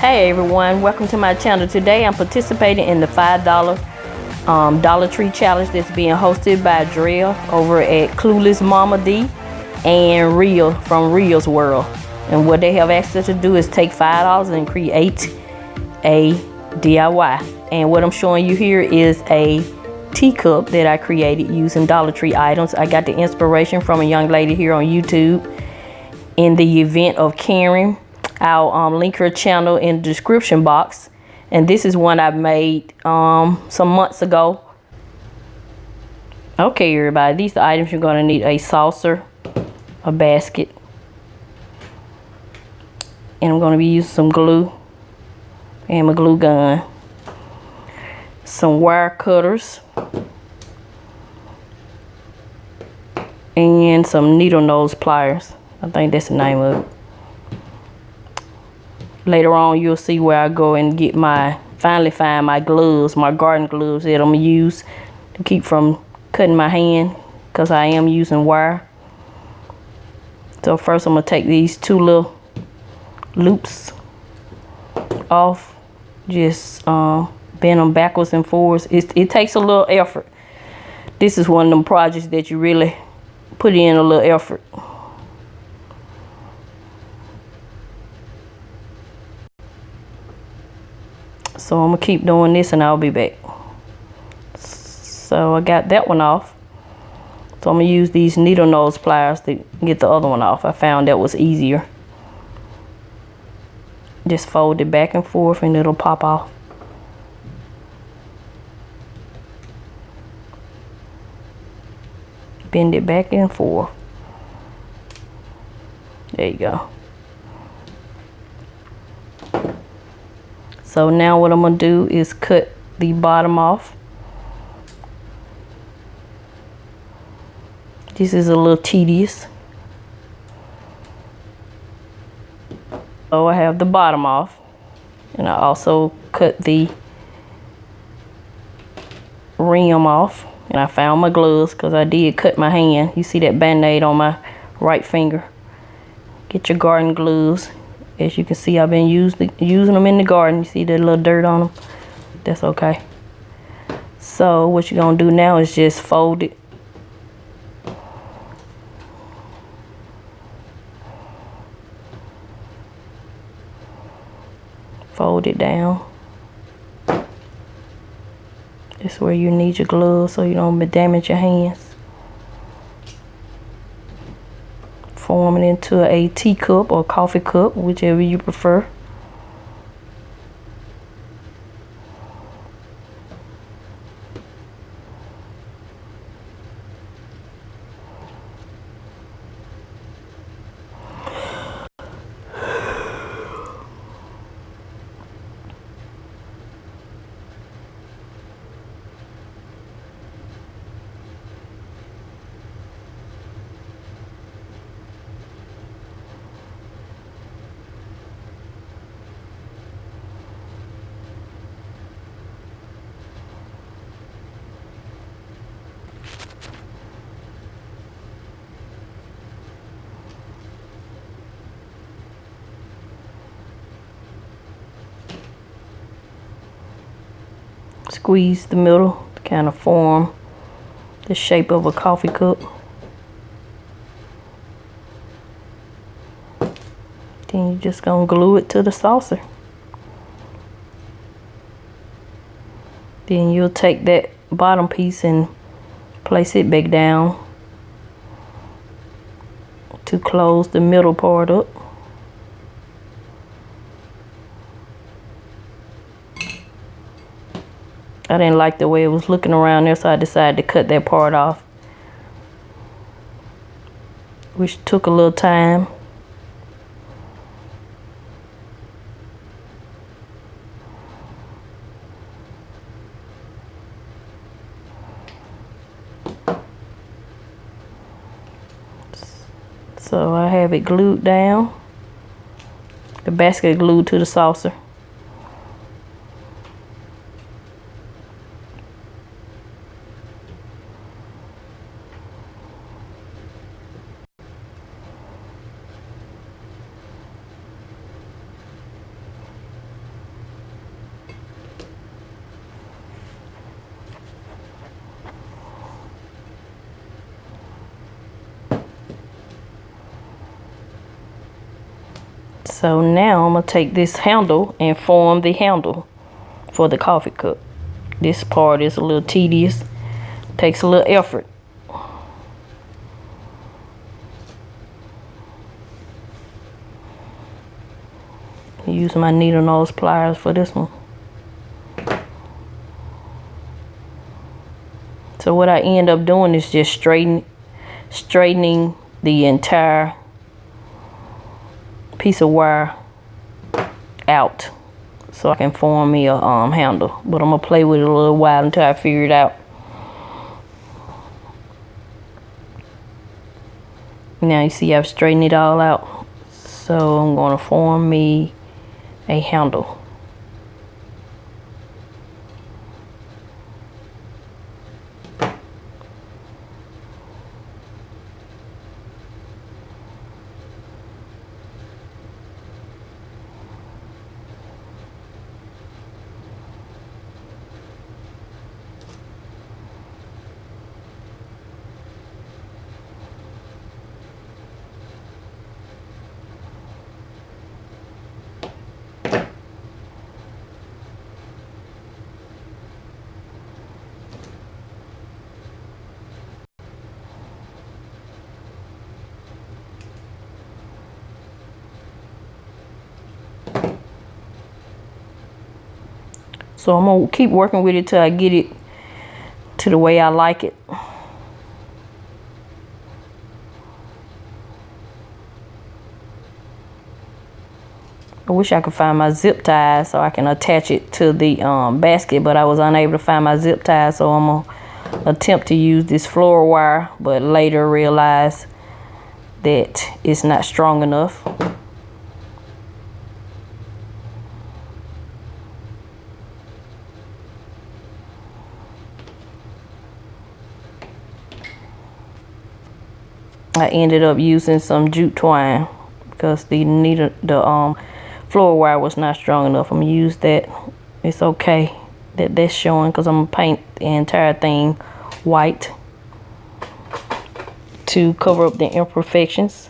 Hey everyone, welcome to my channel. Today I'm participating in the $5 Dollar Tree challenge that's being hosted by Drell over at Clueless Mama D and Real from Real's World. And what they have asked us to do is take $5 and create a DIY. And what I'm showing you here is a teacup that I created using Dollar Tree items. I got the inspiration from a young lady here on YouTube in the event of Karen. I'll link her channel in the description box. And this is one I made some months ago. Okay, everybody, these are the items you're going to need: a saucer, a basket, and I'm going to be using some glue and my glue gun, some wire cutters, and some needle nose pliers. I think that's the name of it. Later on, you'll see where I go and get finally find my gloves, my garden gloves that I'm gonna use to keep from cutting my hand, because I am using wire. So first I'm gonna take these two little loops off, just bend them backwards and forwards. It takes a little effort. This is one of them projects that you really put in a little effort. So I'm gonna keep doing this and I'll be back. So I got that one off. So I'm gonna use these needle nose pliers to get the other one off. I found that was easier. Just fold it back and forth and it'll pop off. Bend it back and forth. There you go. So now what I'm gonna do is cut the bottom off. This is a little tedious. So I have the bottom off, and I also cut the rim off, and I found my gloves because I did cut my hand. You see that band-aid on my right finger. Get your garden gloves. As you can see, I've been using them in the garden. You see that little dirt on them? That's okay. So what you're gonna do now is just fold it. Fold it down. That's where you need your gloves so you don't damage your hands. Form it into a teacup or coffee cup, whichever you prefer. Squeeze the middle to kind of form the shape of a coffee cup. Then you're just gonna glue it to the saucer. Then you'll take that bottom piece and place it back down to close the middle part up. I didn't like the way it was looking around there, so I decided to cut that part off, which took a little time. So I have it glued down. The basket glued to the saucer. So now I'm gonna take this handle and form the handle for the coffee cup. This part is a little tedious, takes a little effort. Use my needle nose pliers for this one. So what I end up doing is just straightening the entire piece of wire out so I can form me a handle. But I'm gonna play with it a little while until I figure it out. Now you see I've straightened it all out. So I'm gonna form me a handle. So I'm gonna keep working with it till I get it to the way I like it. I wish I could find my zip tie so I can attach it to the basket, but I was unable to find my zip tie, so I'm gonna attempt to use this floor wire, but later realize that it's not strong enough. I ended up using some jute twine because the floor wire was not strong enough. I'm gonna use that. It's okay that that's showing because I'm gonna paint the entire thing white to cover up the imperfections.